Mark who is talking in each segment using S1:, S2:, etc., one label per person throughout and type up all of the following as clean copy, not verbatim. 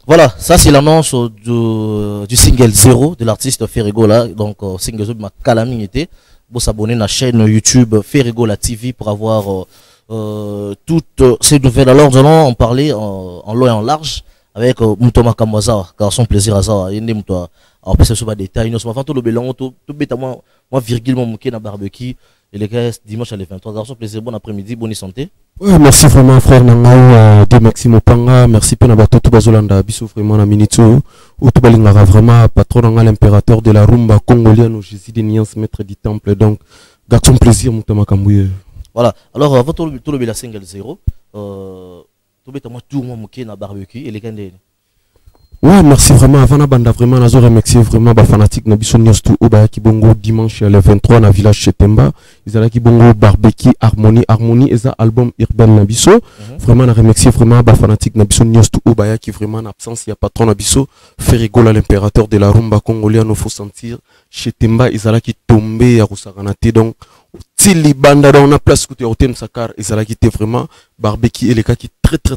S1: Voilà, ça c'est l'annonce du single 0 de l'artiste Ferregola. Donc, single 0 ma calamité. Vous s'abonner à la chaîne YouTube Ferregola TV pour avoir toutes ces nouvelles. Alors, nous allons en parler en long et en large avec Moutoma Kamwaza, car son plaisir à ça. Il y a des détails. Nous sommes tout le bélan, tout bêta, moi, virgule, mon mouké, na barbecue. Et les gars, dimanche à les 23. Garçon, plaisir, bon après-midi, bonne santé.
S2: Ouais, merci vraiment, frère Nangaou, de Maxime Opanga. Merci pour n'avoir tout bazolanda, bisou vraiment na minute où tout balingara vraiment patron Nanga, l'impérateur de la rumba congolienne au Jésus des Niances, maître du temple. Donc, garçon, plaisir, Moutoma Kambouye.
S1: Voilà, alors, avant tout le béla single 0, tout bêta, moi, tout mon mouké, na barbecue. Et les gars,
S2: ouais, merci vraiment. Avant la bande, vraiment, nous remercier vraiment les fanatiques. Nous sommes tous au Bayaki Bongo dimanche le 23 dans le village Chetemba. Ils ont Bongo barbecue, harmonie et ça album urbain Nabiso. Vraiment, nous remercier vraiment les fanatiques. Nous sommes tous au Bayaki vraiment en absence. Il y a patron Nabiso. Ferregola, l'impérateur de la rumba congolienne. Il faut sentir Chetemba. Ils ont qui tombé à Roussaranate. Donc, si les bandes dans la place côté Hôtel Sakar, ils ont qui vraiment barbecue et les cas qui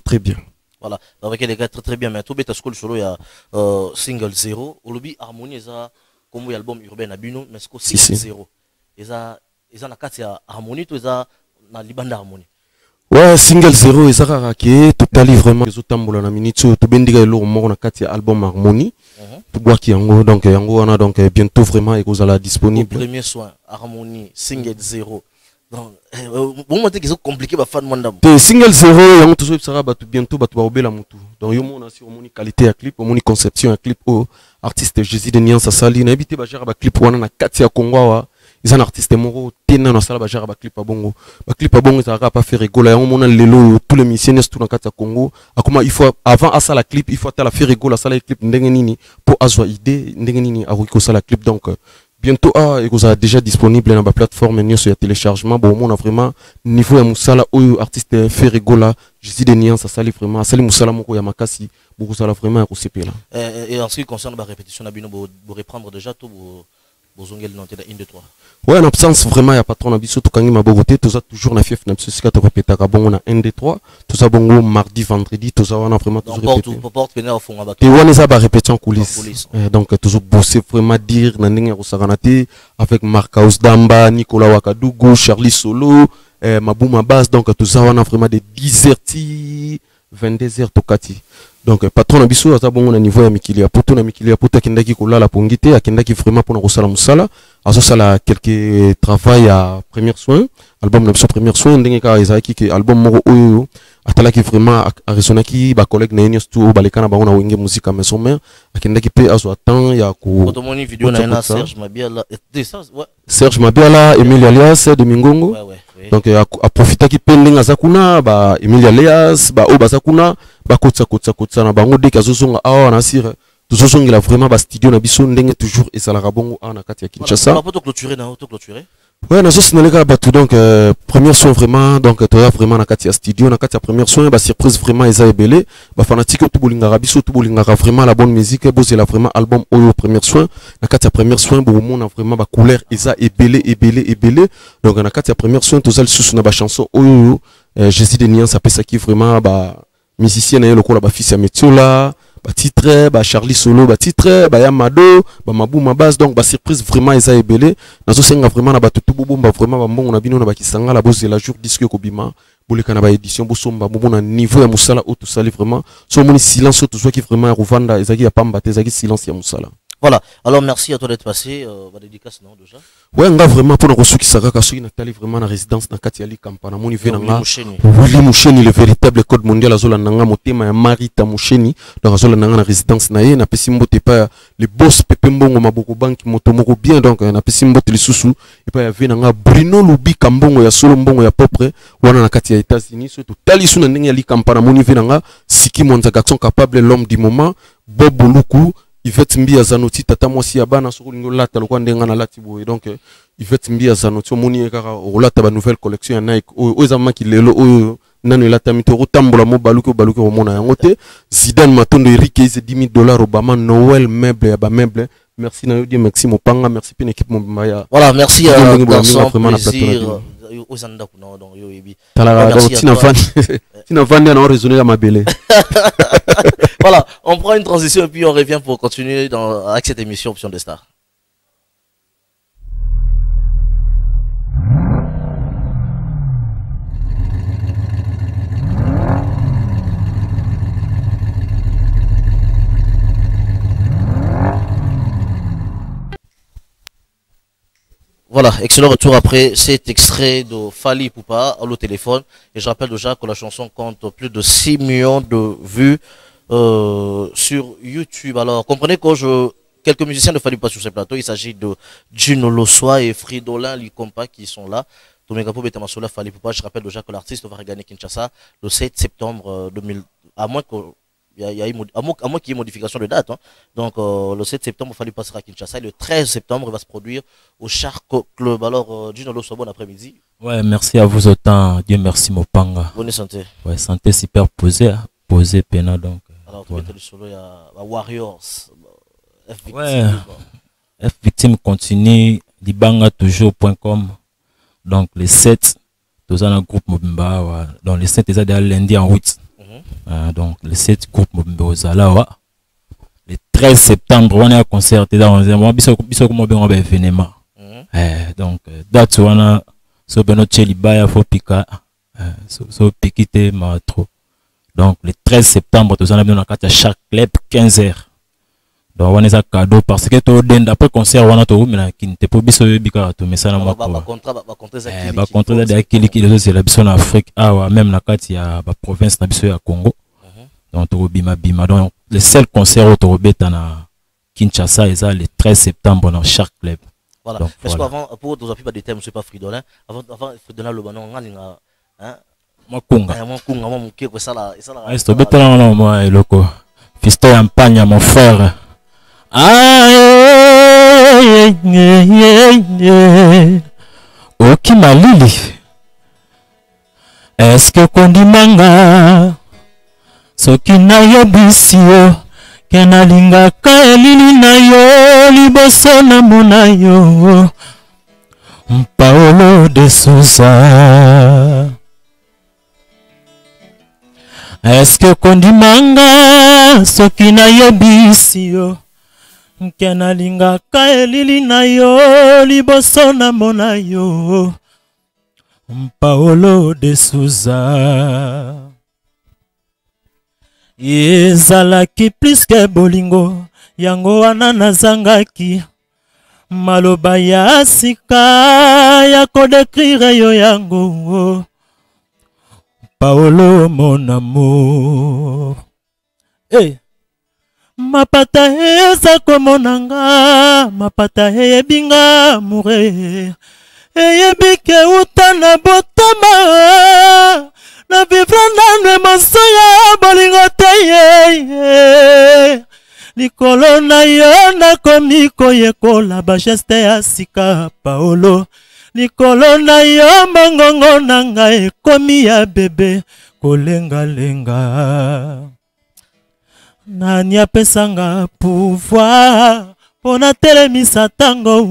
S2: très bien.
S1: Voilà, avec les gars très bien, mais tout bêta school solo il y a single 0, au lobby harmonie ça comme l'album urbain à Bino, mais c'est single 0. Et ça na carte harmonie tout ça na libanda harmonie.
S2: Ouais, single 0 et ça raraké totalement vraiment les autres tambola na minute tout bendiga lo mo na carte album harmonie. Tout bois qui yango donc yango on a donc bientôt vraiment et vous allez disponible.
S1: Premier soin harmonie single 0. Bon moi c'est compliqué ba fan mandam.
S2: Single 0 yango tout ça va bientôt ba obela mutu. Donc yo mona si on qualité à clip, on conception à clip au artiste Jésus de Niansa Sali na habité ba jara ba clip wana na kati ya Kongo wa. Ils ont un artiste moro tena na sala ba jara ba clip à bongo. Ba clip à bongo ça va pas faire rigoler yango mona lelo tous les musiciens tout na kati ya Kongo. Akoma il faut avant à ça la clip, il faut à la faire rigoler ça la clip ndenge nini pour azwa idée ndenge nini a ko ça la clip donc bientôt, et vous avez déjà disponible dans la plateforme sur le téléchargement. Bon, on a vraiment niveau ya musala ou artiste Ferregola, je dis des niances, ça sali vraiment, sali musala moko ya makasi, beaucoup ça vraiment à CP là.
S1: Et en ce qui concerne la répétition, vous reprendre déjà tout vos ongles dans 1, 2, 3. Ouais,
S2: en absence vraiment, il y a pas trop d'habitude, tout quand il m'a beauté, tout ça toujours na fief, na psychiatre te répéter à bon, on a 1, 2, 3, tout ça bon, mardi, vendredi, tout ça on a vraiment toujours répété.
S1: Porte venir au fond à
S2: et on les a répété en coulisses. Donc toujours bosser vraiment dire, na ndenge rosaranate avec Marcos Damba, Nicolas Wakadougou, Charlie Solo, Mabouma Bass, donc tout ça on a vraiment des 10h, 22h tokati. Donc patron na biso ata bongo na niveau ya mikili ya poto na mikili ya poto akendaki kolala pongite akendaki vraiment pour na kosala musala azo sala quelques travail à première soin album na biso première soin ndenge ka ezaki ke album moko oyo atalaki vraiment a resonaki ba collègue na yens tout balekana bango na wenge musique à maison mère akendaki pe azo attend ya ko
S1: automoni vidéo na Serge Mabiala
S2: Serge Mabiala Emile Alias de Mingongo donc a profiter qui pending azakuna ba Emile Alias ba o bazakuna ba kotsa na bango dès kazosonga awa na sire tozosongela vraiment ba studio na biso ndenge toujours et ça la rabongo na kati ya Kinshasa.
S1: On va pas clôturer na auto clôturer.
S2: Ouais, na juste les gars batu donc première soin vraiment donc tu as vraiment na kati ya studio na kati ya première soin ba surprise vraiment eza ebele ba fanatique tout bolinga biso tout bolinga vraiment la bonne musique bozela vraiment album oyo première soin na kati ya première soin bo mona vraiment ba couleur eza ebele donc na kati ya première soin tozali susu na ba chanson oyo Jésus de Niansa pesa qui vraiment ba musicien na lokola ba fils ya Metiola ba titre ba Charlie Solo ba titre ba Yamado ba Mabouma Bass donc ba surprise vraiment eza ebele nazo senga vraiment na ba tutu bomba vraiment ba mbongo na bino na ba kisanga la bosse la jour disque ko bima boleka na ba édition bosomba bomona niveau ya musala o tout sali vraiment so moni silence tout soit qui vraiment ya Rwanda ezaki ya pamba te ezaki silence ya musala.
S1: Voilà, alors merci à toi d'être passé. Va dédicace, non, déjà.
S2: Ouais, nga vraiment pour nous qui sera kasoui natali vraiment na résidence dans Katiali Kampana moni ve nga Willy Moucheni le véritable code mondial azola nanga motema ya Marita Moucheni donc azola nanga na résidence na ye na pesi mbote pa le boss Pepe Mbongo maboko banki moto moko bien donc na pesi mbote le susu et pa ya ve nga Bruno Lubi Kambongo ya solo mbongo ya propre wana na kati ya États-Unis surtout tali suna ndenge ya li Kampana moni ve nga Siki Monza garçon capable l'homme du moment Bob Luku Yvette Mbia Zanoti tata mwasi ya bana soko lingo lata lokwa ndenga na lati boye donc Yvette Mbia Zanoti omoni kaka olata ba nouvelle collection ya Nike o ezama ki lelo o nano lata mitoro tambola mo baluki omona yango te Zidane Matondo Eric ize $10,000 Obama Noël meuble ya ba meuble merci na yo di merci mopanga merci pine équipe mobimba ya
S1: voilà merci garçon plaisir ozanda kuna donc yo yebi
S2: tala tina vandi na raisonner la mabele.
S1: Voilà, on prend une transition et puis on revient pour continuer avec cette émission Option des Stars. Voilà, excellent retour après cet extrait de Fally Ipupa au téléphone. Et je rappelle déjà que la chanson compte plus de 6 millions de vues sur YouTube. Alors, comprenez que quelques musiciens ne Fally Ipupa sur ce plateau. Il s'agit de Gino Lossoa et Fridolin Likompa qui sont là. Tomegapo Betamasola Fally Ipupa. Je rappelle déjà que l'artiste va regagner Kinshasa le 7 septembre 2000, à moins que à moins qu'il y ait modification de date. Hein. Donc, le 7 septembre, Fally Ipupa sera à Kinshasa. Et le 13 septembre, il va se produire au Shark Club. Alors, Gino Lossoa, bon après-midi.
S3: Ouais, merci à vous autant. Dieu merci, Mopanga.
S1: Bonne santé.
S3: Ouais, santé super posée. Posée, pena donc.
S1: Alors, tu le solo, il y a Warriors. F Victime.
S3: Ouais. F Victime continue. Libanga toujours.com. Donc, les 7, tous un groupe Mobimba. Ouais. Donc, les 7, ils ont lundi en 8. Donc, les 7 groupes Mobimba aux Alawa. Le 13 septembre, on est à concert. Dans un bisou comme on va événement. Donc, date on a so beno cheli baya fo pika so pikite ma trop. Donc, le 13 septembre, tous on a bien à chaque club 15h. Donc, on est à cadeau parce que tout d'après concert, on a tout mais qui n'était pas biso bika tout mais ça na moi.
S1: Ba
S3: contrat de akili qui les la biso en Afrique ah même na kati ya ba province na biso ya Congo. Donc to bima donc le seul concert au Torobeta na Kinshasa est le 13 septembre dans chaque club.
S1: Voilà. Donc, parce qu'avant pour nous appuyer des thèmes c'est pas Fridolin avant Fridolin le banon ngalinga hein
S3: Makunga.
S1: Makunga moi muke ko sala sala.
S3: Est-ce que betala non moi loko. Fisto ya mpanya mon frère. Oki malili. Est-ce que kondimanga soki na yebisi yo kenalingaka elili na yo liboso na mona yo Paolo de Souza. Est-ce que kondimanga soki na yebisi yo kenalingaka elili na yo liboso na mona yo Paolo de Souza. Ezalaki plus que bolingo yango wana nazangaki maloba ya sika ya kodécrire yo yango Paolo mon amour. Hey. Mapata eza komonanga mapata eyebinga mure eyebike utana botama na vivre nane masoya bolingo te likolo na yo nakomi koyekola bageste ya sika Paolo likolo na yo mongongo na ngai ekomi ya bebe kolengalenga nani apesanga pouvoir pona telemisa tango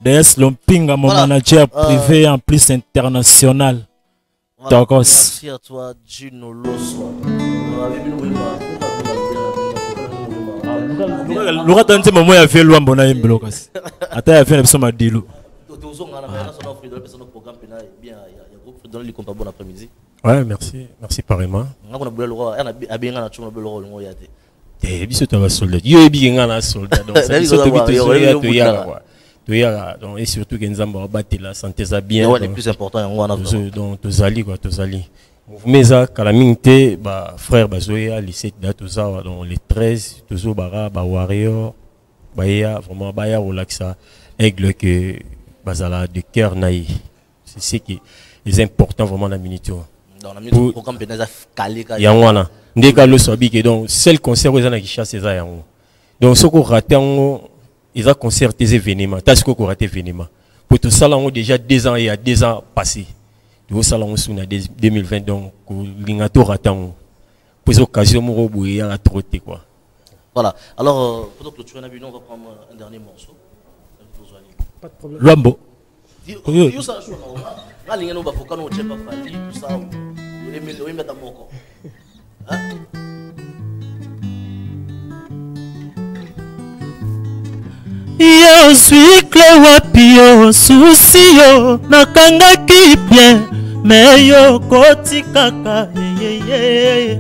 S3: Des Lompinga, mon manager privé en plus international.
S1: Voilà, merci à toi, Gino Lossoa.
S3: Laura Tante, maman a fait l'ouam bona imblokas. Attends, a fait le son à Dilo.
S4: Ouais, merci, merci pareillement. te biso to ba soldat yo ebigenga na soldat donc ça biso to donc et surtout que nzamba batela santé ça bien
S1: ouais, le plus important
S4: donc tozali quoi tozali mais ça calamité ba frère bazoya lycée date ça donc les 13 toujours bara ba warrior baya vraiment baya relaxa aigle que bazala de cœur naï c'est ce qui est important vraiment dans la minute
S1: dans la minute programme peneza calé
S4: yangwana ndeka le sobi que donc seul concert aux ana qui chasse ça yango donc ce qu'on raté en ils ont concert des événements parce qu'on raté événement pour tout ça là on déjà 2 ans il y a 2 ans passé tout ça là on sous 2020 donc lingato raté pour occasion mon robot il y a trotté quoi.
S1: Voilà, alors pour clôturer on va prendre un dernier morceau.
S4: Pas de problème.
S3: Lambo.
S1: Yo ça joue na linga no ba foka no chepa fali tout ça. Yo mettre dans mon corps. Hein?
S5: Yo suis clé wapi yo souci yo nakangaki bien mais yo koti kaka ye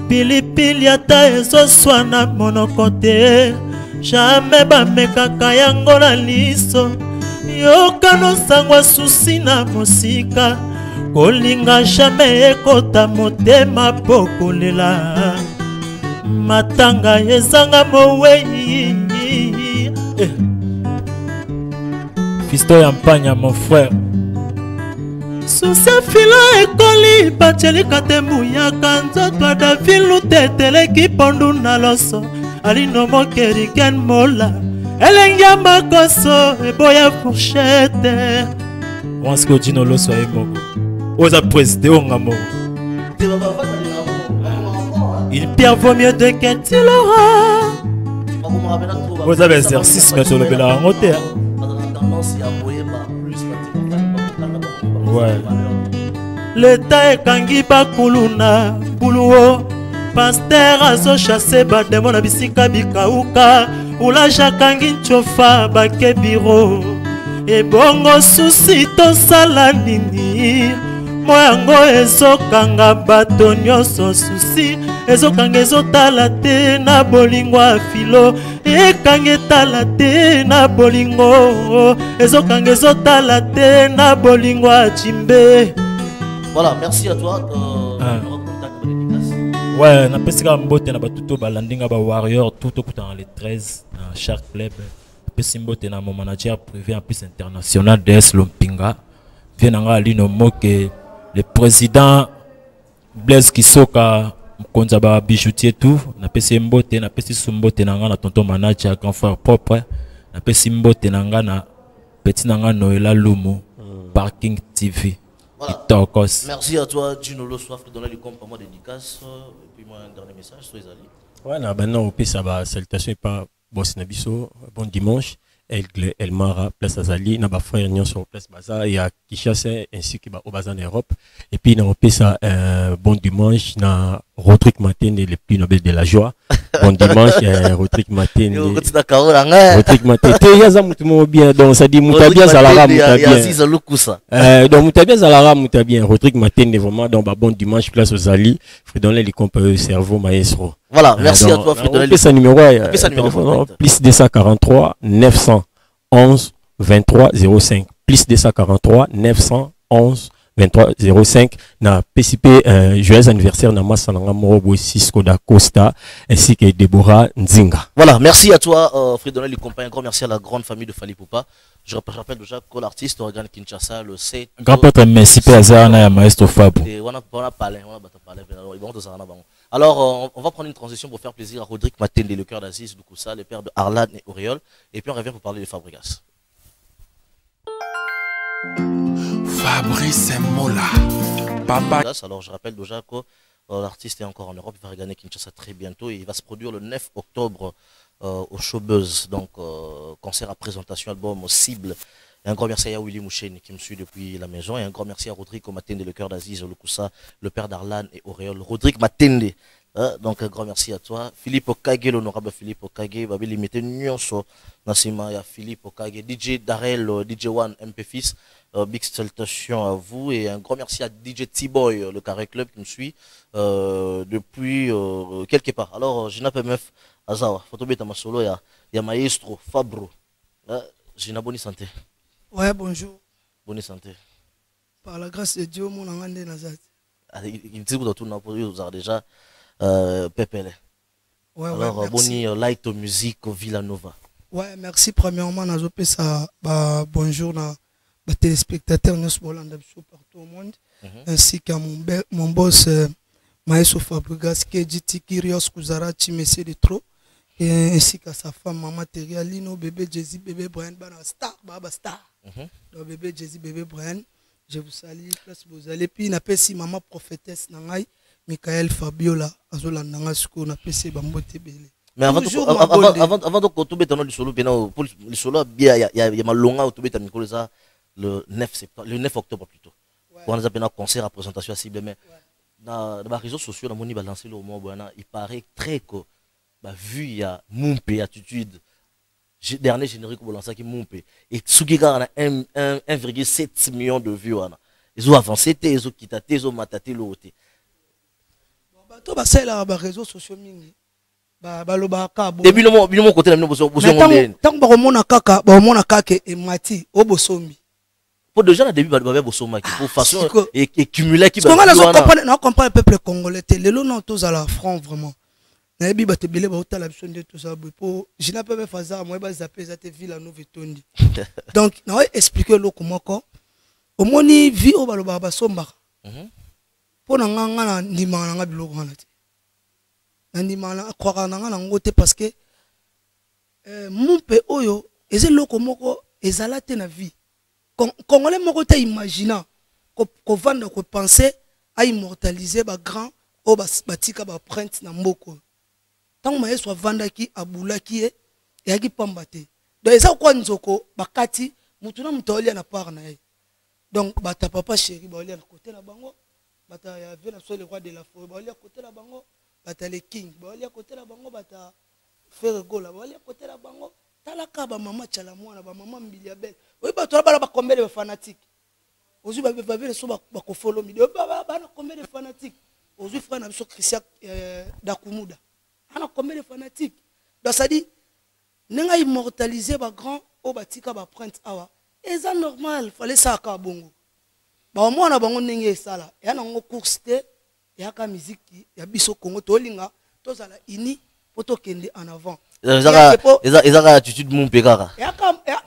S5: pilipili ata ezoswana monoko te jamais bamekaka yango na liso yokano sangwa susi na mosika kolinga jamais ekota motema po kolela matanga ezanga mowei
S3: Fisto Yampanya mon frère
S5: susi filo ekoli batelika te muyaka nzoto davilu teteleki pondu na loso alino mokeriken mola elengi ya makoso eboya fourchette
S3: wanske odino loso aye moko oza président onga moko
S5: il perd vaut mieux de qu'est-il aura
S3: oza l'exercice mais tolobela yango te ouais.
S5: L'État ekangi bakulu na buluo pasteur azo chasse bademo na bisika bikauka ulaja kangi nchofa bake biro ebongo susi tosala nini moyango ezokanga bato nyonso susi ezokanga ezotala te na bolingo ya filo ekanga etala te na bolingo ezokanga ezotala te na bolingo ya chimbe.
S1: Voilà, merci à toi.
S3: Ouais, na pesika mbote na batuto balandinga ba warrior tout au dans les 13 dans chaque club. Pesi mbote na mon manager privé en plus international DS Lompinga. Vienanga lino moke le président Blaise Kisoka konza ba bijoutier tout na pesi mbote na pesi sumbote nanga na tonton manager grand frère propre na pesi mbote nanga na petit nanga Noela Lumu Parking TV.
S1: Voilà. Merci à toi Gino Lo Soif de donner le compte pour moi dédicace et puis moi un dernier message sur les alliés.
S4: Voilà, maintenant on peut ça va salutation pas boss nabiso bon dimanche El Mara place Azali na ba frère Nyon sur place Baza et à Kinshasa ainsi que au Baza en Europe et puis on peut ça bon dimanche na Rodrigue Matin le plus noble de la joie. Bon dimanche Rodrigue Matin Rodrigue Matin te yaza mutu mo bien donc ça dit mutabia zalara mutabia donc mutabia zalara mutabia Rodrigue Matin vraiment donc bon dimanche place aux Ali Fredonne les compagnies cerveau maestro.
S1: Voilà, merci à toi
S4: Fredonne. Le numéro plus 243 911 23 05 plus 243 911 23 05 na PCP joyeux anniversaire na Massananga Morobo Cisco da Costa ainsi que Deborah Nzinga.
S1: Voilà, merci à toi Fredonne les compagnies, grand merci à la grande famille de Fali Poupa. Je rappelle déjà que l'artiste organe Kinshasa le sait.
S3: Grand pâtre merci Pazana ya maestro Fabou.
S1: Alors on va prendre une transition pour faire plaisir à Rodrigue Matende, le cœur d'Aziz Lukusa, le père de Arlan et Auréole et puis on revient pour parler de Fabregas.
S2: Fabrice Mola, papa.
S1: Alors je rappelle déjà que l'artiste est encore en Europe, il va regagner Kinshasa très bientôt et il va se produire le 9 octobre au Showbuzz, donc concert à présentation, album cible. Et un grand merci à Willy Mouchen qui me suit depuis la maison et un grand merci à Rodrigue Matende, le cœur d'Aziz Lukusa, le père d'Arlan et Auréole. Rodrigue Matende, Donc un grand merci à toi. Philippe Okage, l'honorable Philippe Okage, va limiter Nyonso, Nassima, ya Philippe Okage, DJ Darel, DJ One, MP Fils, big salutation à vous et un grand merci à DJ T-Boy, le Carré Club qui me suit depuis quelque part. Alors, Gina PMF, Azawa, Photobeta Masolo, il y a Maestro, Fabro. Gina, bonne santé.
S6: Ouais, bonjour.
S1: Bonne santé.
S6: Par la grâce de Dieu, mon angande Nazat.
S1: Il dit que vous avez déjà Pepele.
S6: Ouais,
S1: alors,
S6: ouais,
S1: boni light musique au Villanova.
S6: Ouais, merci. Premièrement, nous avons ça. Bonjour, les téléspectateurs, nous sommes partout au monde. Ainsi qu'à mon boss, Maestro Fabregas, Kedjiti, Kyrios, Kuzarachi, Messie de Trop. Et ainsi qu'à sa femme, Maman Teria, Lino, bébé Jay-Z, bébé Brian, Star, Baba Star. Donc, bébé Jay-Z, bébé Brian. Je vous salue, place vous allez. Puis, il a si maman prophétesse, Michael Fabiola, Azola Nangasco, n'a pas Bambote Bele.
S1: Mais avant de tomber dans le solo, pour le solo, il y a ma longue autobé le 9 octobre plutôt. On a un concert à présentation à cible, mais dans les réseaux sociaux, on a lancé le moment, il paraît très que, vu il y a Mumpe attitude, dernier générique pour lancer qui Mumpe, et Tsugiga a 1,7 million de vues. Ils ont avancé, ils ont quitté, ils ont mataté l'autre.
S6: Tout va c'est là, les réseaux sociaux mingi.
S1: Depuis le moment côté,
S6: tant que kaka et mati, au bosombi.
S1: Pour déjà, le début, il y a bosoma qui pour façon et cumuler qui.
S6: Parce qu'on a compris le peuple congolais. Les lots non tous à la France vraiment. Nabi ba te belé ba otala biso nde tout ça pour je n'ai pas fait ça moi ba zapper za te ville à nouveau tondi. Donc na va expliquer lo comment ko. Au moni vie au baloba ba somba. Pour na nganga na ndima na ngabilo ko na te. Ndima na croire na ngana ngote parce que mumpe oyo eze loko moko ezala te na vie. Congolais moko te imagina ko vanda ko penser à immortaliser ba grand o batika ba print na mboko. Tant que soit vandaki abulaki et agi pambate. Donc ça quoi nzoko bakati mutuna mutoli na part na ye. Donc bata papa chéri ba oli à côté na bango, bata ya vena so le roi de la forêt ba oli à côté na bango, bata le king ba oli à côté na bango, bata faire gola ba oli à côté na bango. Talaka ba mama chala mwana ba mama mbiliabel. Oui ba to ba combien de fanatiques. Ozu ba vele so ba ko follow mi ba combien de fanatiques. Ozu frère na biso Christian Dakumuda. On a combien de fanatiques? Donc ça dit, nous avons immortalisé les grands au batika ba print awa. Et c'est normal, il fallait ça à bongo. Bah moi on a bongo n'engé ça là. Et on a un course et y a la musique, y a biso Congo tolinga, tous à la ini pour to kende en avant.
S1: Ils ont attitude mon pégara.
S6: Y a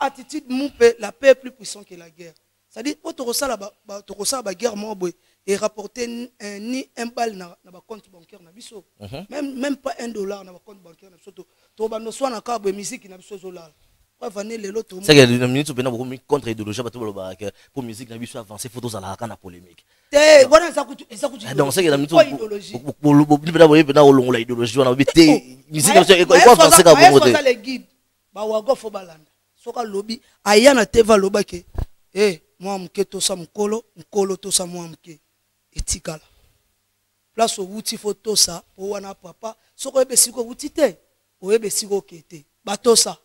S6: attitude mon pé, la paix est plus puissante que la guerre. Ça dit pour te ressentir la guerre moi et rapporter ni un bal na ba compte bancaire na biso même pas $1 na ba compte bancaire na biso to bando so na ka bo musique na biso zola pas vanner les lots
S1: c'est que la minute pena beaucoup contre idéologie ba to ba pour musique na biso avancer photos à la kana polémique
S6: voilà ça coûte
S1: donc c'est que la minute pour le pena olongola idéologie on a bité musique il faut avancer ka bon côté
S6: les guides ba wago fo balanda soka lobby ayana teva lobake moi mke to sa mkolo to sa moi mke etikala place outi photo ça pour wana papa soko ebesiko outi te o ebesiko kete bato ça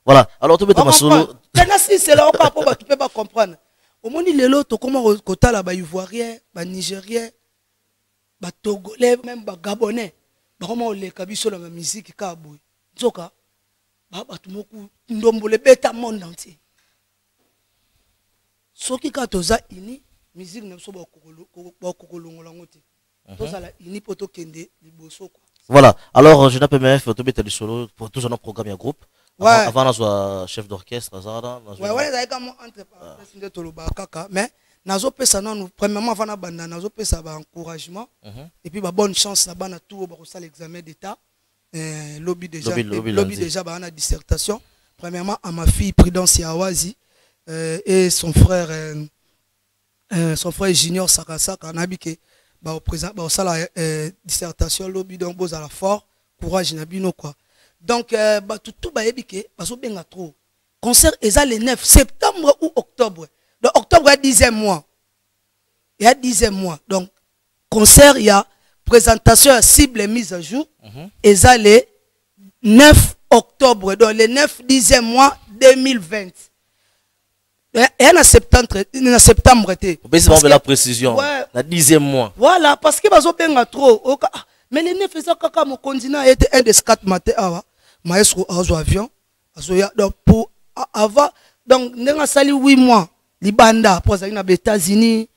S1: voilà alors to beta masolo
S6: si c'est là pas pour tu peux pas comprendre au moni lelo to comment kotala ba ivoirien ba nigérien ba togolais même ba gabonais ba comment le kabiso la musique ka boy nzoka ba batu moku ndombole beta monde entier soki ka toza ini musique na biso ba kokolongola ngote toza la ini poto kende liboso quoi.
S1: Voilà alors je n'appelle MF to beta du solo pour tous nos programmes et groupe avant na soit chef d'orchestre Zara
S6: ouais ça comme entre parenthèses de toloba kaka mais nazo pesa non premièrement avant na banda nazo pesa ba encouragement et puis ba bonne chance là bana tout ba ça l'examen d'état lobby déjà ba na dissertation premièrement à ma fille Prudence Yawazi et son frère Junior Sakasaka nabike ba au présent ba ça la dissertation lobby donc beaux à la fort courage nabino quoi donc ba tout ba ebike baso benga trop concert eza le 9 septembre ou octobre donc octobre il y a 10e mois donc concert il y a présentation à cible et mise à jour. Et ça, le 9 octobre, donc le 9 10e mois 2020. Et en septembre,
S1: c'est la précision.
S6: Ouais.
S1: Le 10e mois.
S6: Voilà, parce que bazo trop. Mais les 9 faisant caca mon continent était un des 4 matins. Maestro azo avion. Donc pour avoir donc n'enga sali 8 mois. Libanda pour aller aux États-Unis,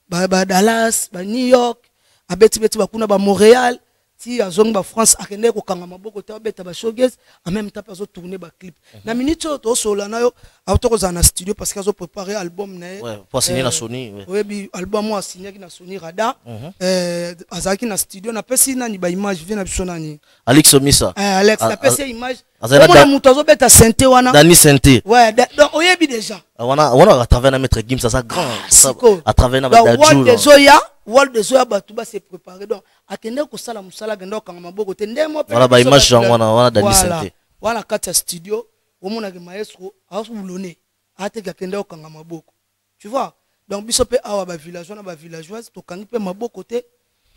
S6: Dallas, New York, à Beti bakuna ba Montréal. Si à zone ba France akende ko kanga maboko ta beta ba showcase en même temps pas tourner ba clip na minute to sola na yo auto za na studio parce qu'ils ont préparé album na
S1: ouais pour signer na Sony
S6: ouais bi album moi signé na Sony Radar azaki na studio na pesi na ni ba image vient na biso nani
S1: Alex Omisa
S6: Alex na pesi image on muto zo beta synthé wana
S1: Dani synthé
S6: ouais donc oyebi déjà
S1: on à travers na maître Gims ça grand à travers na
S6: ba Dadju Wall de Zoya Batuba s'est préparé donc akende ko sala musala gendo kanga maboko te ndemo pe
S1: voilà ba image wana Dani synthé
S6: voilà kata studio au mona ke maestro asubulone ate akende ko kanga maboko tu vois donc biso pe awa ba villageois na ba villageoise to kangi pe maboko te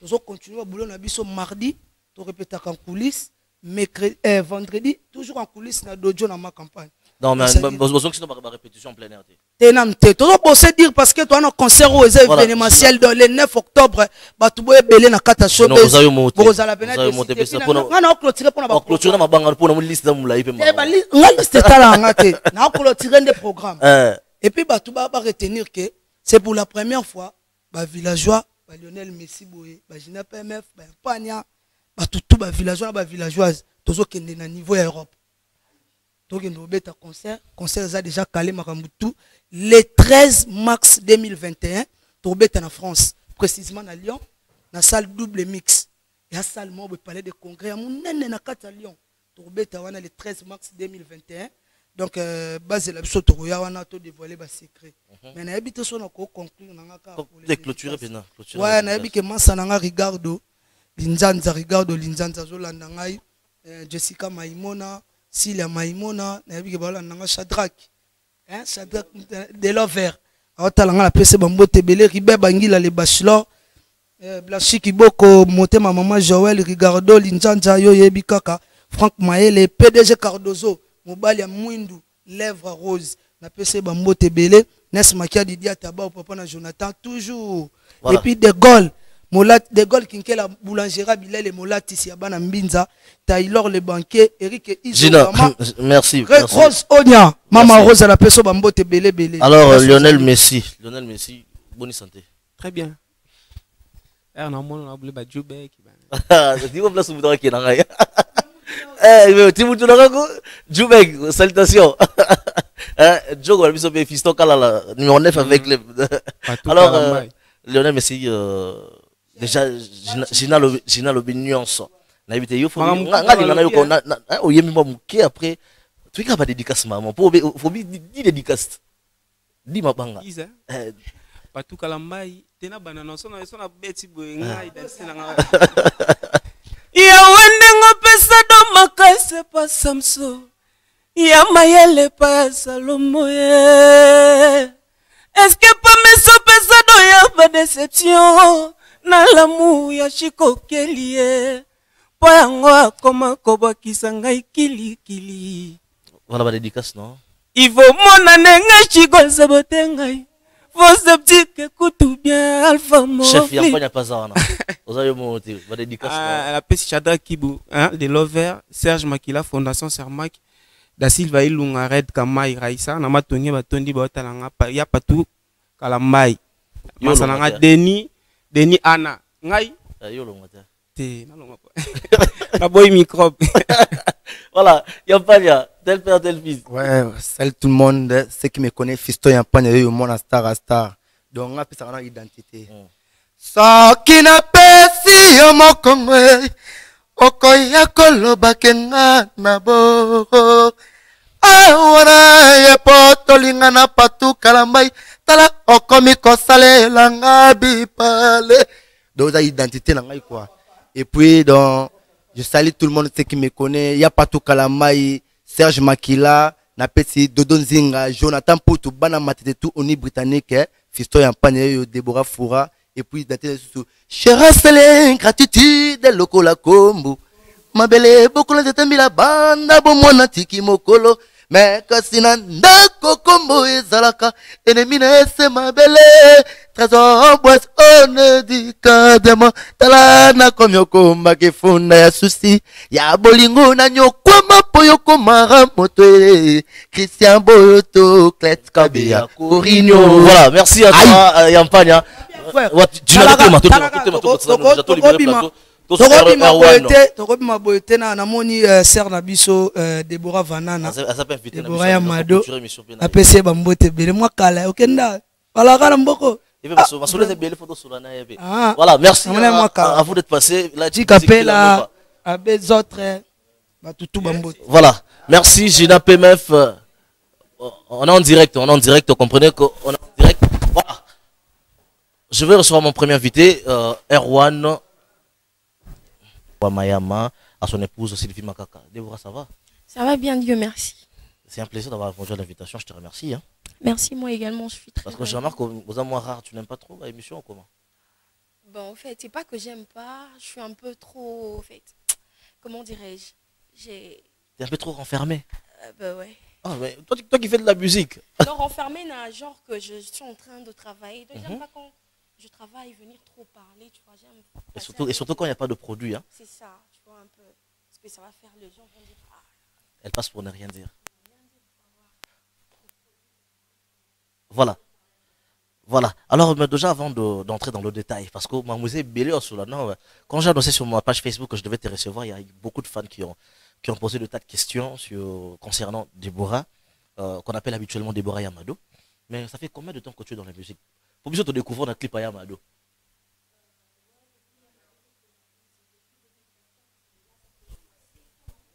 S6: to continuer boulot na biso mardi to répéter en coulisses mercredi vendredi toujours en coulisses na dojo na ma campagne.
S1: Non mais besoin que sinon ba répétition en plein air.
S6: Tenam te to bosser dire parce que toi un concert au événementiel dans le 9 octobre batu boye belé na kata show base boza la pena de na clôturer pour na
S1: clôturer na mabanga pour na liste mu la ipe ma
S6: nga liste tala ngate na clôturer des programmes et puis batu ba retenir que c'est pour la première fois ba villageois ba Lionel Messi boye ba Gina PMF ba Pania batu tout ba villageois ba villageoise tozo kende na niveau Europe. Donc, nous avons un concert a déjà calé Makambutu le 13 mars 2021. Nous avons en France, précisément à Lyon, dans la salle double mix. Et à la salle, on parler de congrès. Nous avons à Lyon. Nous avons le 13 mars 2021. Donc, base la biso toya wana to dévoiler ba secret. Mais na habité so na ko conclure na ka
S1: pour les clôturer pena.
S6: Ouais, na habité mansa na Ricardo, Linzanza Zolanda ngai, Jessica Maimona. Silia Maimona, Nabi Bala Nanga Shadrach, Shadrach de l'Over, Atalanga la PC Bambo Tebele, Ribe Bangila les bachelors, Blachiki Boko, Motema Maman Joël, Rigardo, Linjanja Yo Yebi Kaka, Franck Maele, PDG Cardozo, Mobalia Mwindu, Lèvres Rose, na PC Bambo Tebele, Nes Makia Didia Taba, Papa na Jonathan, toujours. Et puis De Gaulle. Molat de Gaulle qui la boulangera Bilal et Molat ici à Bana Mbinza, Taylor le banquier, Eric
S1: Gina, merci.
S6: Rose Onia, Maman Rose à la personne Bambote Belé Belé.
S1: Alors Lionel Messi, bonne santé.
S2: Très bien. On a voulu battre Jubek.
S1: Dis-moi place où qui est dans rien. Eh, tu veux Jubek, salutations. Jogo a mis son fiston Kalala, numéro 9 avec les. Alors Lionel Messi déjà Gina l'opinion na ibité yo faut ngadi na yo na oyemi mo muke après tu ka ba dédicace maman faut di dédicace di mabanga
S2: patu kalambai tena banana sona beti boy ngai danse na nga ya wende ngopesa do makase pa samso ya mayele pa salomo est-ce que pas me sopesa do ya ba déception na l'amour ya Chiko Kelie po yango akoma kobakisa ngai kilikili.
S1: Voilà ba dédicace non.
S2: Il faut mona nenga Chiko sabote ngai. Faut sceptique kutu bien alpha mo.
S1: Chef ya panya pazana. Ozayo monte ba dédicace.
S2: La pesi Shadrach Kibu hein de l'Over, Serge Makila Fondation Sermak, Da Silva Ilunga Red Kamai Raisa na matongi batondi ba talanga pa ya patu kalambai. Masananga Denis Anna ngai
S1: yo longata
S2: te na longa pa na boy microbe.
S1: Voilà, Yampania, tel père tel fils.
S7: Ouais, salut tout le monde, ceux qui me connaissent Fisto Yampania yo mon star à star. Donc on a pris sa identité. Soki na pesi yo mokongwe okoya koloba kenga na bo. Awana ye potolinga na patu kalambai tala okomi kosale langa bipale. Donc ça identité na ngai quoi. Et puis donc je salue tout le monde ceux qui me connaît, il y a Patou Kalamai, Serge Makila, na peti Dodo Nzinga, Jonathan Poutou, Bana Matete tout Oni britannique, Fisto Yampane, Deborah Foura et puis je reste l'ingratitude lokola kombo mabele beaucoup la tete la banda bo mwana tiki mokolo mais kasi na ndako kombo ezalaka ennemi na ese mabele trésor bois on dit kadema tala na komyoko makefunda ya susi ya bolingo na nyokwama poyoko mara moto Christian Boyoto Clet Kabea Corino.
S1: Voilà, merci à toi Yampagna.
S6: tokobima boye te na namoni ser na biso Deborah Vanana Deborah ya Mado apese bambote bele mwa kala okenda balaka na mboko.
S1: Voilà, merci à vous d'être passé. Voilà, merci Gina PMF. On est en direct, vous comprenez qu'on est en direct. Voilà. Je vais recevoir mon premier invité, Erwan Wamayama, à son épouse Sylvie Makaka. Déborah, ça va?
S8: Ça va bien, Dieu merci.
S1: C'est un plaisir d'avoir répondu à l'invitation, je te remercie. Hein.
S8: Merci, moi également, je suis très.
S1: Parce que je remarque qu'aux amours rares, tu n'aimes pas trop l'émission ou comment?
S8: Bon, en fait, c'est pas que j'aime pas, je suis un peu trop, en fait, comment dirais-je,
S1: T'es un peu trop renfermé.
S8: Bah ouais.
S1: Ah, mais toi qui fais de la musique.
S8: Non, renfermé, genre que je suis en train de travailler. Donc, j'aime pas quand je travaille venir trop parler, tu vois, j'aime.
S1: Et surtout quand il n'y a pas de produit. Hein.
S8: C'est ça, tu vois, un peu. Parce que ça va faire, les gens vont dire, ah.
S1: Elle passe pour ne rien dire. Voilà. Voilà. Alors, mais déjà, avant d'entrer dans le détail, parce que Mademoiselle Béléo, quand j'ai annoncé sur ma page Facebook que je devais te recevoir, il y a beaucoup de fans qui ont posé de tas de questions concernant Deborah, qu'on appelle habituellement Deborah Yamado. Mais ça fait combien de temps que tu es dans la musique? Pour que tu te découvres dans le clip à Yamado.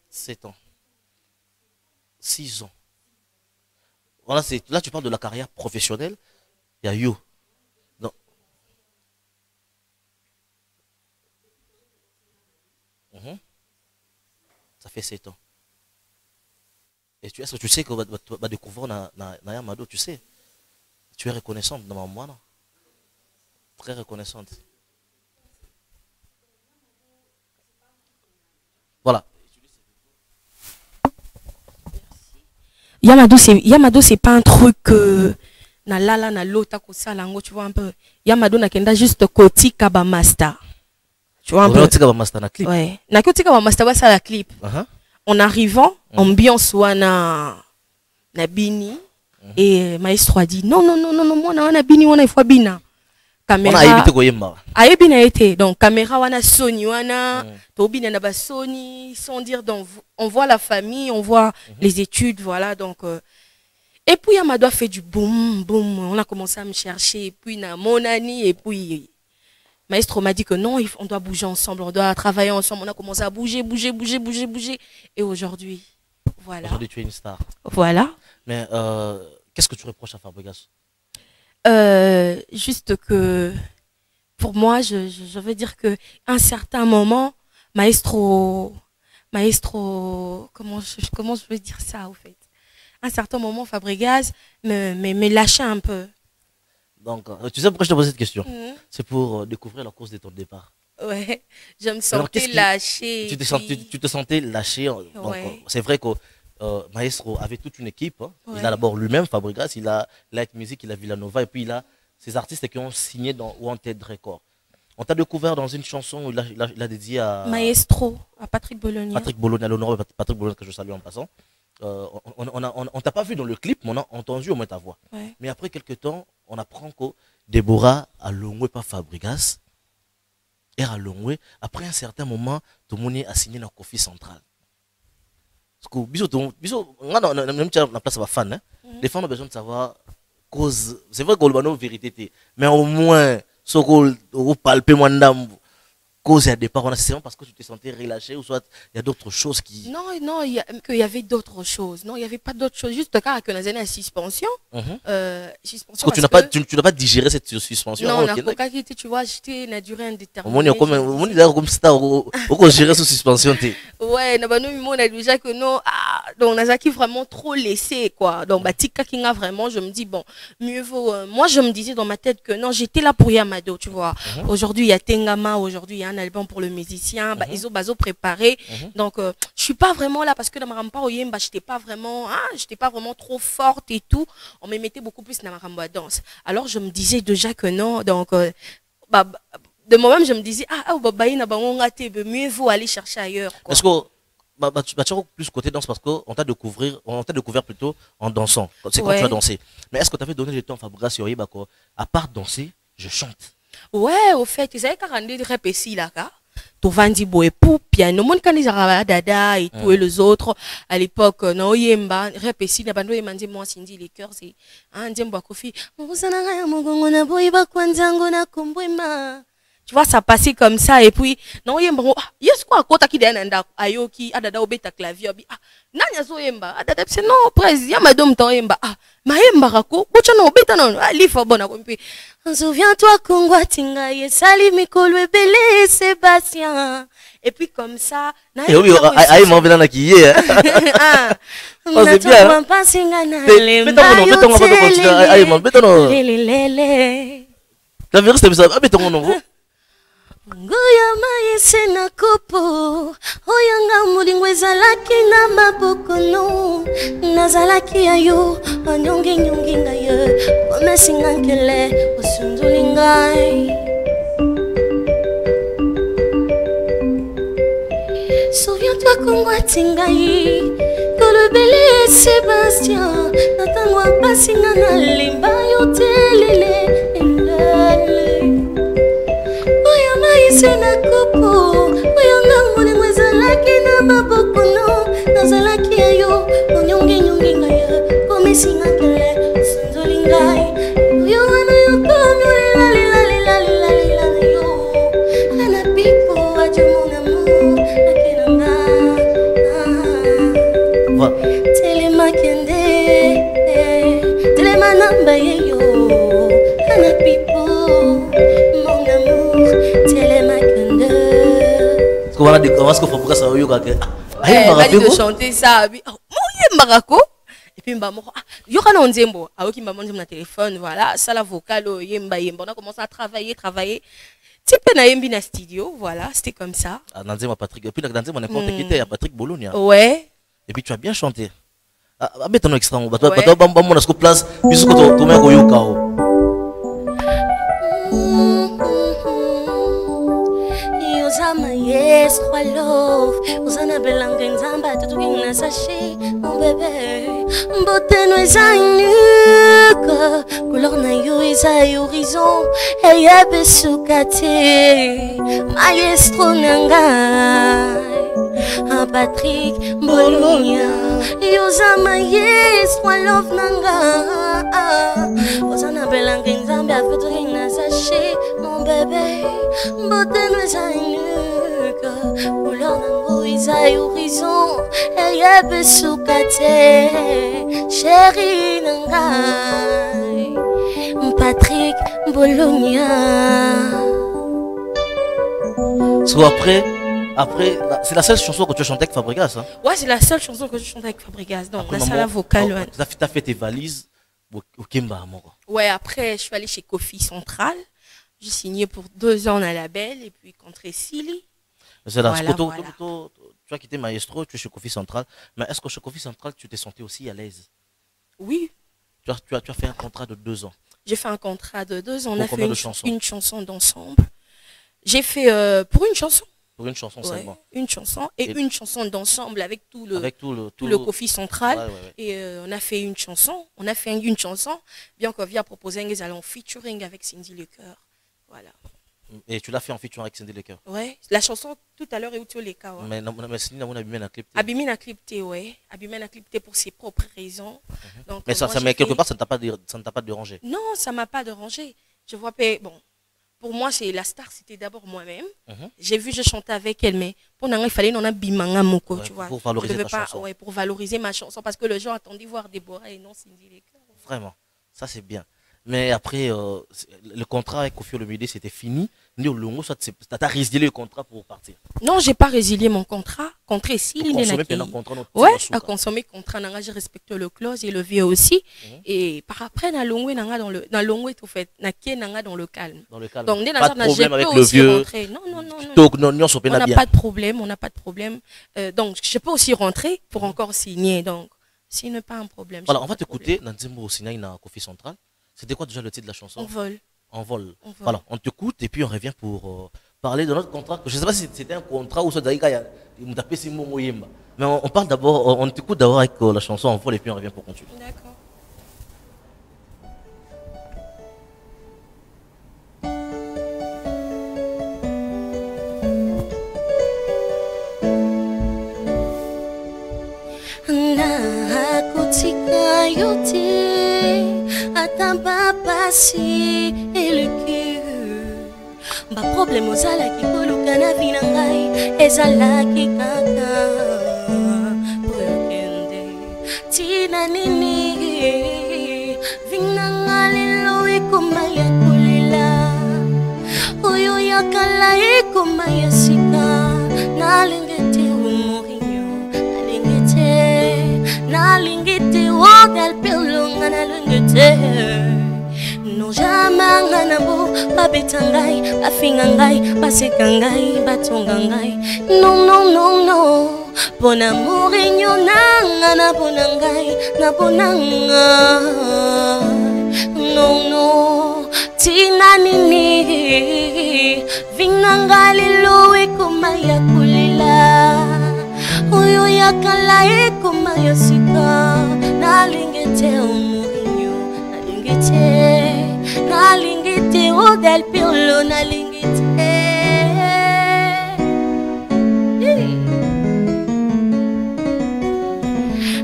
S1: 7 ans. 6 ans. Voilà, là, tu parles de la carrière professionnelle. Il y a You. Non. Ça fait 7 ans. Et est-ce que tu sais qu'on va découvrir Naya Mado, tu sais? Tu es reconnaissante dans moi, non? Très reconnaissante. Voilà.
S8: Yamado, c'est pas un truc na lala na lota ko salango, tu vois un peu. Yamado na kenda juste koti kaba master. Tu vois un peu.
S1: Koti kaba master na clip.
S8: Ouais. Na koti kaba master ba ça la clip. En arrivant, ambiance wana na bini et maestro a dit non moi na bini wana il faut bina. Caméra.
S1: On a évité koyemba.
S8: Aebina été donc caméra wana Sony wana tobina na ba Sony sans dire donc on voit la famille, on voit les études, voilà donc et puis Yamado a fait du boum boum, on a commencé à me chercher et puis na mon ami et puis maestro m'a dit que non, on doit bouger ensemble, on doit travailler ensemble, on a commencé à bouger et aujourd'hui voilà.
S1: Aujourd'hui tu es une star.
S8: Voilà.
S1: Mais qu'est-ce que tu reproches à Fabregas?
S8: Juste que pour moi je veux dire que à un certain moment maestro comment je veux dire ça au fait, à un certain moment Fabregas me lâchait un peu.
S1: Donc tu sais pourquoi je te pose cette question? C'est pour découvrir la cause de ton départ.
S8: Ouais, je me sentais lâchée.
S1: Tu te sentais lâché. C'est vrai que Maestro avait toute une équipe. Hein. Ouais. Il a d'abord lui-même, Fabregas, il a Light Music, il a Villanova, et puis il a ces artistes qui ont signé dans Wanted Records. On t'a découvert dans une chanson où il a dédié à
S8: Maestro, à Patrick Bologna.
S1: Patrick Bologna, l'honneur de Patrick Bologna que je salue en passant. On t'a pas vu dans le clip, mais on a entendu au moins ta voix. Ouais. Mais après quelques temps, on apprend que Deborah a longé par Fabregas. Et a longé. Après un certain moment, tout le monde a signé dans Kofi Central. Parce que la place fan, les fans ont besoin de savoir cause. C'est vrai qu'on a une vérité, mais au moins, ce qu'on palpe moins d'âme. cause à départ, c'est vraiment parce que tu te sentais relâché ou soit il y a d'autres choses qui...
S8: Non, non, qu'il y avait d'autres choses. Non, il n'y avait pas d'autres choses. Juste quand on a une suspension. Suspension
S1: parce que tu n'as pas digéré cette suspension.
S8: Non, tu vois, j'étais une durée indéterminée.
S1: On est comme ça, on gérer sous suspension.
S8: Ouais, nous, on a déjà que non, donc on a qui vraiment trop laissé, quoi. Donc, Tika Kinga, vraiment, je me dis, bon, mieux vaut. Moi, je me disais dans ma tête que non, j'étais là pour Yamado, tu vois. Aujourd'hui, il y a Tengama, aujourd'hui, il y a un album pour le musicien, ils ont préparé. Donc, je suis pas vraiment là parce que dans ma rampa, j'étais pas vraiment trop forte et tout. On me mettait beaucoup plus dans ma rampa danse. Alors, je me disais déjà que non, donc, de moi-même, je me disais, mieux vaut aller chercher ailleurs, quoi.
S1: Est-ce que tu as plus côté danse parce qu'on t'a découvert plutôt en dansant. C'est quand tu as dansé. Mais est-ce que tu avais donné le temps à Fabrice Yoyeba, à part danser, je chante?
S8: Ouais, au fait, ils avaient 42 rap ici, là, tu vends boé pour piano, mon quand ils avaient dada et tout, et les autres, à l'époque, non, yemba, rap ici, n'a pas de mandi, moi, Cindy, les cœurs, c'est un djemba kofi. Tu vois, ça passait comme ça, et puis, non, yemba, yes, quoi, kota ki denanda, ayoki, adada obeta clavier, nanya so yemba, adada, c'est non, presse, yamadom ton yemba, ma yemba rako, bocha no obeta non, lifa bona, kompi. Souviens-toi, Kongwa Tinga, Yesali Mikolo Ebele, Sébastien. Et puis comme ça,
S1: et oui, aïe, m'en venant qui y est. Oh, c'est bien. La vérité, c'est ça. Mettons mon nom.
S8: Nguya maese na kopo oyanga mulingo ezalaki na maboko no nazalaki ayo anyongi nyongi ngaye omesinga nkele osunduli ngai souviens-toi Kongwa Tingai Kolobele Sébastien natangwa pasinga na limba yo telele Sena kopo, oyanga mone mwezalaki na maboko no, nazalaki ayo, onyongi nyongi ngaya, komesinga kele, sandoli ngai, yo wana yo komi, lali lali lali lali lali yo, ana pipo ajo mon amour, akenanga, telema kende, telema namba yo, ana pipo.
S1: Comment est-ce qu'il faut pour ça
S8: de chanter ça et puis yokana nzembo aoki mbambo na téléphone voilà ça la vocale yemba yemba on a commencé à travailler type na yembi na studio voilà c'était comme ça
S1: Nzembo Patrick et puis Nzembo n'importe qui était Patrick Bologna
S8: ouais
S1: et puis tu as bien chanté mettons extra on va mon à place puisque tu mets koyoka
S8: Yes, trois love. Uzana belanga nzamba tutuki na sashi mon bébé. Mbote no eza inuka. Couleur na yo eza horizon. Eya besukate. Maestro nanga. Patrick Bologna. Yoza maestro love nanga. Uzana belanga nzamba tutuki na sashi mon bébé. Mbote no eza inuka. Couleur nango isa horizon Eyebe soukate Chéri nangai Patrick Bologna.
S1: So après c'est la seule chanson que tu as chantée avec Fabregas hein?
S8: Ouais, c'est la seule chanson que je chante avec Fabregas. Donc la salle vocale.
S1: Tu as fait tes valises au Kemba.
S8: Ouais, après je suis allée chez Kofi Central. J'ai signé pour 2 ans dans la label et puis contre Silly.
S1: C'est là, voilà. Tu as quitté Maestro, tu es chez Kofi Central. Mais est-ce que chez Kofi Central, tu t'es senti aussi à l'aise?
S8: Oui.
S1: Tu as fait un contrat de 2 ans.
S8: J'ai fait un contrat de 2 ans. On a fait une chanson d'ensemble. J'ai fait pour une chanson.
S1: Pour une chanson seulement.
S8: Une chanson et une chanson d'ensemble avec tout le Kofi Central. Ouais. Et on a fait une chanson. Bien qu'on vient proposer un allons featuring avec Cindy Lecoeur. Voilà.
S1: Et tu l'as fait en featuring avec Cindy Lecoeur?
S8: Ouais, la chanson tout à l'heure est où les cas.
S1: Mais Cindy n'a pas bien clip.
S8: Abimina clip ouais. Abimina clip pour ses propres raisons. Donc,
S1: mais mais quelque part ça ne t'a pas dérangé?
S8: Non, ça m'a pas dérangé. Je vois pas bon. pour moi, c'est la star, c'était d'abord moi-même. J'ai vu, je chantais avec elle, mais pour il fallait non bimanga moko, tu vois.
S1: Pour valoriser ta chanson.
S8: Ouais, pour valoriser ma chanson, parce que le gens attendaient voir Déborah et non Cindy Leclerc.
S1: Vraiment, ça c'est bien. Mais après, le contrat avec Koffi Olomide, c'était fini. Tu as résilié le contrat pour partir.
S8: Non, j'ai pas résilié mon contrat. Contrat ici, il est là. Ouais, à consommer contrat, j'ai respecté le clause et le vieux aussi. Et par après, dans le longwe tout fait, dans le calme.
S1: Dans le calme.
S8: Donc,
S1: pas de problème avec le vieux.
S8: Non.
S1: On n'a
S8: pas de problème, on n'a pas de problème. Donc, je peux aussi rentrer pour encore signer. Donc, s'il n'est pas un problème.
S1: Voilà, on va t'écouter dans Nzembo Sinaï na Koffi Central. C'était quoi déjà le titre de la chanson? En vol. Voilà, on t'écoute et puis on revient pour parler de notre contrat. Je ne sais pas si c'était un contrat ou ça mais on parle d'abord, on t'écoute d'abord avec la chanson En vol et puis on revient pour continuer.
S8: D'accord.
S9: Atambapasi eleki ba problème ozalaki koluka na vi na ngai ezalaki kaka prekende tina nini vinanga lelo ekoma ya kolela oyo ya kala ekoma ya sika nalingi te omorinyo nalingi te odal pelonga nalingi te non jamais nganabo babetangai bafingangai basekangai batongangai non bon amour igno nanga bonangai na bonanga non tina nini vinanga lelo ekoma ya kulela oyo ya kala ekoma ya sika nalingi te omorinyo nalingi te odel pirlo nalingi te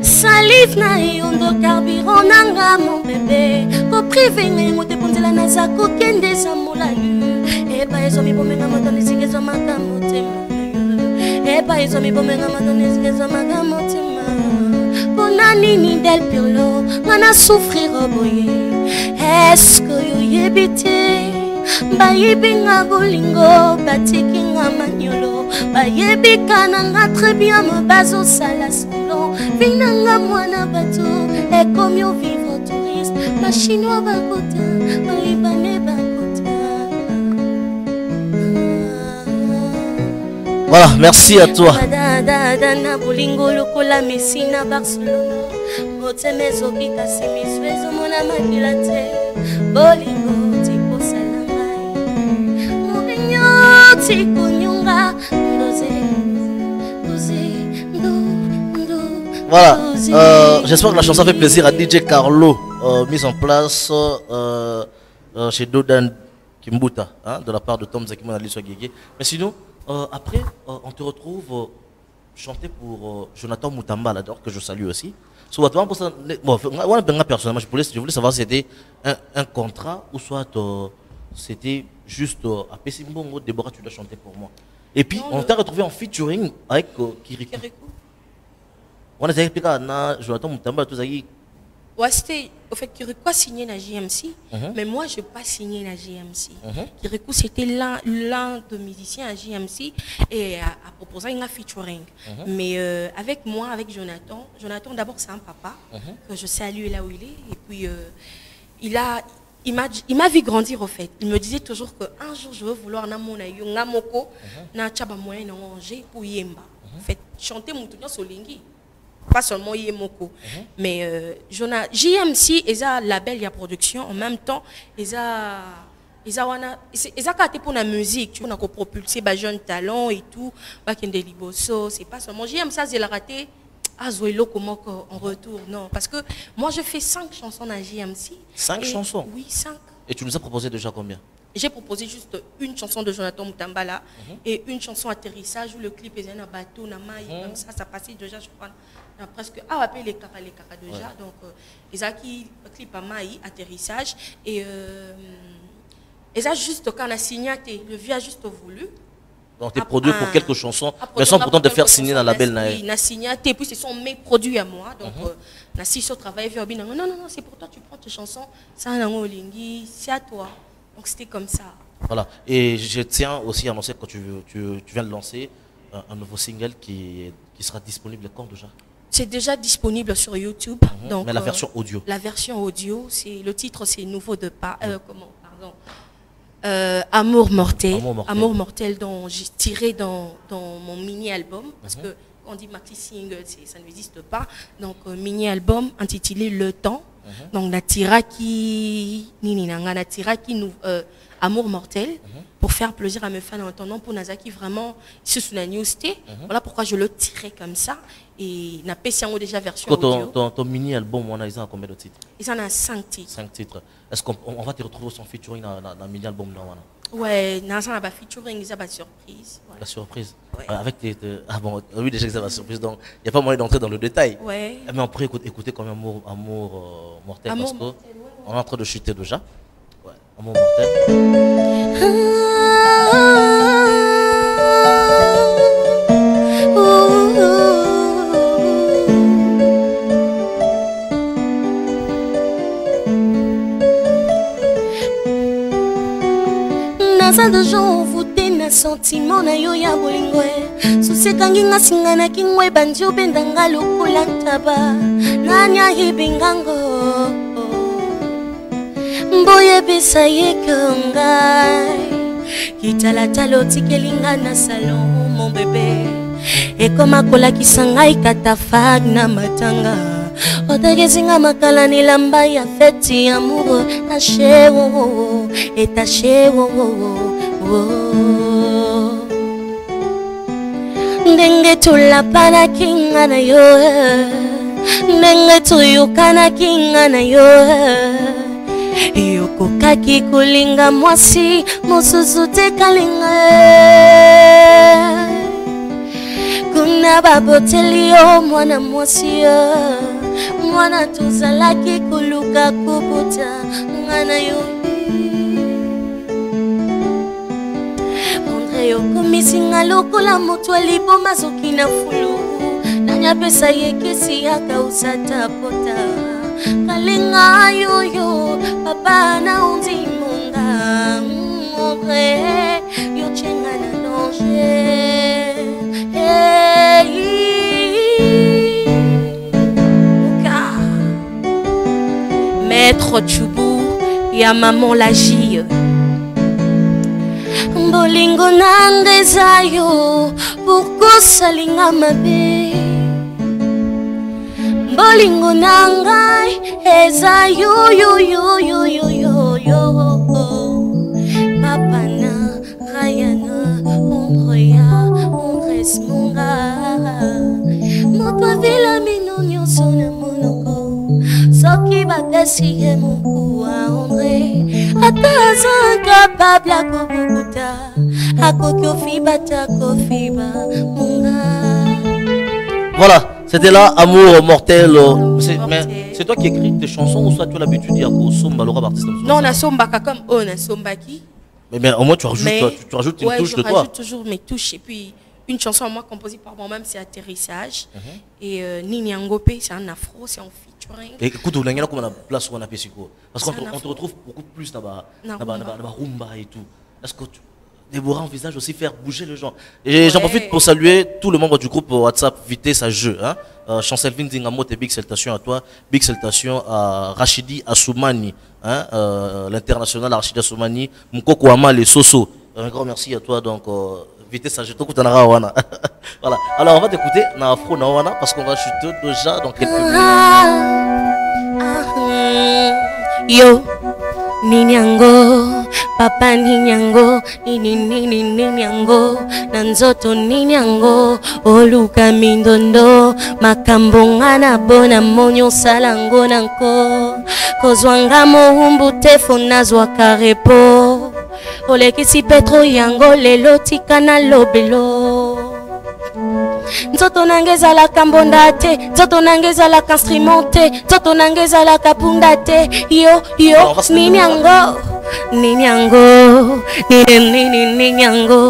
S9: salive na yondo carburant nanga mon bébé ko privé ngai mote ponzela naza kokende za molalu eba ezomi bomenga matone zingezo makamotema eba ezomi bomenga matone zingezo makamotema pona nini del pirlo ngana souffrir boye est-ce que yo yebite bayebi nga bolingo batiki nga manyolo bayebi kananga très bien me bazosala solo vinanga mwana bato ekomi ovivre touriste bachinois bakota balibane bakota.
S1: Voilà, merci à toi.
S9: na bolingo lokola Messi na Barcelona motema ezoki kasi miso ezomona makila te bolingo tikosala ngai morinyo tikonyunga
S1: Voilà, j'espère que la chanson fait plaisir à DJ Carlo, mise en place chez Dodan Kimbuta, hein, de la part de Tom Zakimon Aliso Guégué. Mais sinon, après, on te retrouve chanter pour Jonathan Moutamba, là, que je salue aussi. Personnellement, je voulais savoir si c'était un contrat ou soit c'était juste à Pessimbongo, Déborah, tu dois chanter pour moi. Et puis, on t'a retrouvé en featuring avec Kirikou. On a expliqué à Jonathan Moutamba, tout ça.
S8: Ouais, c'était au fait Kirikou a signé la JMC, mais moi je n'ai pas signé la JMC. Kirikou c'était l'un de musiciens à JMC et a proposé un featuring. Mais avec moi, avec Jonathan d'abord c'est un papa que je salue là où il est et puis il m'a vu grandir au fait. Il me disait toujours qu'un jour je veux vouloir namona yongamoko na chaba moyen na manger pour yemba. En fait chanter mutunya solingi. Pas seulement Yemoko, mais JMC et ça label il y a production en même temps et ça pour la musique tu vois on a propulsé bah jeunes talents et tout bah Kende Liboso c'est pas seulement JMC ça c'est la raté Azoelo comment en retour non parce que moi je fais 5 chansons à JMC.
S1: 5 chansons?
S8: Oui 5.
S1: Et tu nous as proposé déjà combien?
S8: J'ai proposé juste une chanson de Jonathan Moutamba là et une chanson atterrissage où le clip est un bateau na maï comme ça passait déjà je crois presque appelé les caras déjà donc ils a qui clip à maï atterrissage et Et ça, juste quand on a signé, le vieux a juste voulu.
S1: Donc, tu es produit pour quelques chansons, mais sans pourtant te faire signer dans la belle naïe.
S8: Il a signé, et puis ce sont mes produits à moi. Donc, on a signé sur travail, non, non, non, c'est pour toi, tu prends tes chansons, ça, c'est à toi. Donc, c'était comme ça.
S1: Voilà. Et je tiens aussi à annoncer que tu viens de lancer un nouveau single qui sera disponible quand déjà?
S8: C'est déjà disponible sur YouTube. Donc,
S1: mais la version audio? La
S8: version audio, le titre, c'est Nouveau de pas. Amour mortel. Amour mortel, dont j'ai tiré dans mon mini-album. Parce que quand on dit maxi single, ça n'existe pas. Donc, mini-album intitulé Le Temps. Donc, Natiraki Amour mortel, pour faire plaisir à mes fans en attendant pour Nazaki vraiment c'est sous la newsté. Voilà pourquoi je le tirais comme ça. Et n'a pas déjà version audio.
S1: Ton mini-album, on a combien de titres?
S8: Ils en ont 5 titres.
S1: 5 titres. Est-ce qu'on va te retrouver son featuring dans le mini-album?
S8: Ouais, dans un featuring, ils ont la surprise.
S1: Ouais. La surprise? Ouais. Avec ah bon, oui, déjà, c'est la surprise. Donc, il n'y a pas moyen d'entrer dans le détail.
S8: Ouais.
S1: Mais on pourrait écouter quand même Amour mortel. Parce qu'on est en train de chuter déjà. Ouais, Amour mortel.
S9: Naza de gens envoûtés na sentiment na yo ya bolingo susekangi nga singa na kingwe banji obendanga lokola ntaba nani ayibengango mboyebisa ye ngai kitalatala otikelinga na salon mon bébé ekoma kolakisa ngai katafag na matanga otagezinga makala nilamba ya feti amoureux taché et taché ndenge tulapana kinga na yo ndenge tuyukana kinga na yo yokokaki kulinga mwasi mosusu te kalinga kuna baboteli yo mwana mwasi yo mwana tozalaki koluka kobuta ngana yo Andre yokomisinga lokola moto aliboma zoki na fulu nanyapesa ye kesi yakausa tapota kalinga yoyo papa na ondimonga Andre yochenga na danger Maître Chubou, ya maman la J. Bolingo nange zayo, pourquoi salinga mabe? Bolingo nangai, ezayo yo yo yo yo yo yo. Papa na, Rayana, Andrea, Andres Munga. Moto vila minonyo sona monoko. Soki batesi ye mungu wa André Ataza incapable à kobukuta Akoki ofiba ta kofiba munga.
S1: Voilà, c'était là Amour mortel. Mais c'est toi qui écris tes chansons ou soit tu as l'habitude de dire Somba, le rap artiste?
S8: Non, on a Sombaka comme on a Sombaki.
S1: Mais au moins tu rajoutes une touche de toi.
S8: Je rajoute toujours mes touches et puis une chanson à moi composée par moi-même, c'est Atterrissage. Et Nini Angopé, c'est un afro, c'est en featuring.
S1: Et écoute, on a une place où on a Pessico. Parce qu'on te retrouve beaucoup plus dans la rumba et tout. Est-ce que Déborah envisage aussi faire bouger les gens? Et j'en profite pour saluer tous les membres du groupe WhatsApp Vitesse à Jeu. Chancelvin Zingamote, big salutation à toi. Big salutation à Rachidi Assoumani, l'international Rachidi Assoumani, Mukoko Amal et Soso. Un grand merci à toi. Donc, Vitesse à Jeu, voilà. Alors, on va t'écouter na Afro Nawana parce qu'on va chuter déjà dans quelques minutes.
S9: Yo, Ninyango, Papa Ninyango, Ninyango, Nanzoto Ninyango, Oluka Mindondo, Makambongana Bona Monyo Salango Nanko, Kozwanga Mohumbu Tefonazwa Karepo, Olekisi Petro Yango, Lelotika na Lobelo. Nzoto nangeza la kambondate, nzoto nangeza la instrumenté, nzoto nangeza la kapundate, yo Ninyango, ninyango ninyango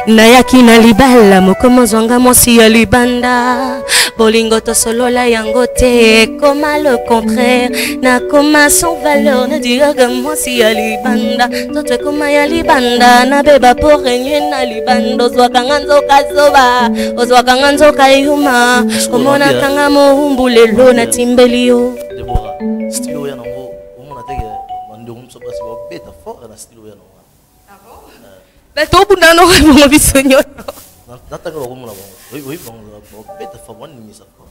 S9: nayaki na libala mokoma zwanga mwasi ya libanda bolingo tosolola yango te koma le contraire nakoma sans valeur nadiraka mwasi ya libanda toto ekoma ya libanda nabeba po regne na libanda ozwakanga nzoka zoba ozwakanga nzoka yuma omonakanga mohumbu lelo natimbeli yo
S1: Deborah, style ya nango omona teke bandeko moso basi babeta fort na style ya nango.
S8: bato bunda no bongo biso nyoto
S1: Natanga bakomona bango. Oui, babeta fort wana nimisa fort.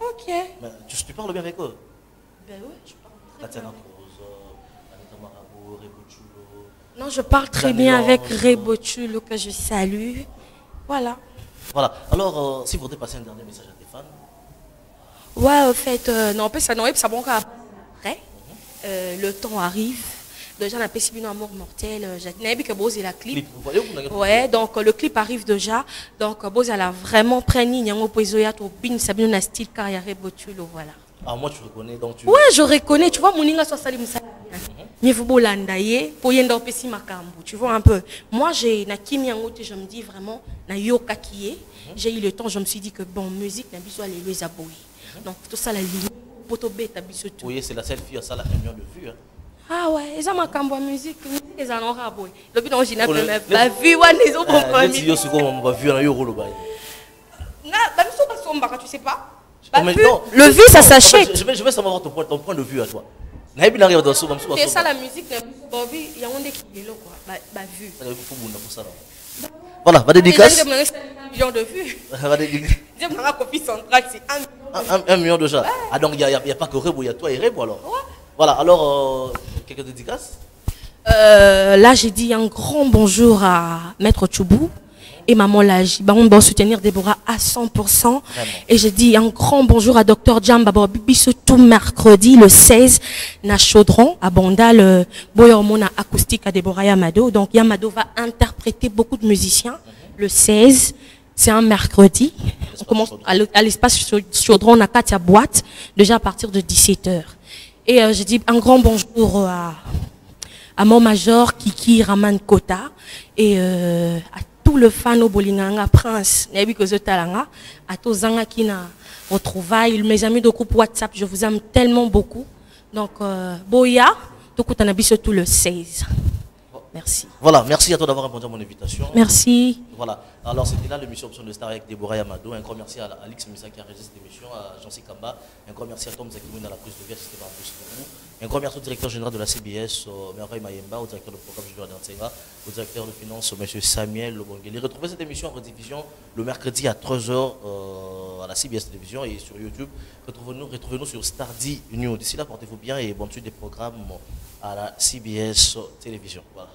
S8: ok
S1: Mais tu parles bien avec eux?
S8: ben oui je parle très
S1: Tatiana
S8: bien
S1: Cruz, Anita Marabo, Rebochulo.
S8: non je parle très bien avec Rebochulo que je salue voilà
S1: Alors si vous voudrez passer un dernier message à tes fans.
S8: ouais, en fait, non, ça bon après. Le temps arrive. Déjà, on a passé un amour mortel. J'ai que Boz et la clip. Ouais, donc le clip arrive déjà. Donc, Boz, elle a vraiment pris Nyango Poezoya, Tobin, Sabine, un style carrière Botulo, voilà.
S1: Ah, moi, tu reconnais donc tu.
S8: Ouais, je reconnais. Tu vois, Moninga soit salim salim. Niveau landaye, pour yenda opesi makambu. Tu vois un peu. Moi, j'ai na kimi yangote, je me dis vraiment na yoka kié. J'ai eu le temps, je me suis dit que bon, musique na biso les les aboui. Donc tout ça la ligne poto beta biso tout.
S1: Oui, c'est la seule fille à ça la 1 million de vues.
S8: Ah ouais, ils ont makambu musique, ils en ont raboui. Le but d'origine pas vu one ils ont pas
S1: mis. Yo siko on va vu na yo rolo baï.
S8: Na ba biso pas somba, tu sais pas.
S1: Le
S8: vu ça s'achète.
S1: Je vais savoir ton point de vue à toi.
S8: C'est ça la musique, Bobby, il y a un qui est là quoi. Bah vu.
S1: Voilà, va dédicace.
S8: 1 million de vues.
S1: Va dédicace.
S8: Ma copie centrale, c'est
S1: 1 million déjà. Ah donc il n'y a pas que Rebo, il y a toi et Rebo alors. Voilà, alors quelques dédicaces.
S8: Là j'ai dit un grand bonjour à Maître Choubou et Maman Laji. On va soutenir Déborah à 100%. Vraiment. Et j'ai dit un grand bonjour à Dr Jamba Bibiso tout mercredi le 16 na Chaudron à Banda le Boyormona acoustique à Déborah Yamado. Donc Yamado va interpréter beaucoup de musiciens le 16. C'est un mercredi. On commence à l'espace Chaudron à Katia Boîte déjà à partir de 17h. Et j'ai dit un grand bonjour à mon major Kiki Raman Kota et à tout le fan au Bolinganga Prince, à tous Zanga qui n'a retrouvailles, mes amis de groupe WhatsApp, je vous aime tellement beaucoup. Donc, Boya, tout le 16. Merci.
S1: Voilà, merci à toi d'avoir répondu à mon invitation.
S8: Merci.
S1: Voilà, alors c'était là l'émission Option de Star avec Déborah Yamado. Un grand merci à Alix Misa qui a réalisé cette émission, à Jean-C Kamba. Un grand merci à Tom Zakimoun à la prise de vie, c'était pas plus pour vous. Un grand merci au directeur général de la CBS, Merveille Mayemba, au directeur de programme Julien Dantsega, au directeur de finances, M. Samuel Lobongeli. Retrouvez cette émission en rediffusion le mercredi à 3h à la CBS Télévision et sur YouTube. Retrouvez-nous sur Stardy News. D'ici là, portez-vous bien et bonne suite des programmes à la CBS Télévision. Voilà.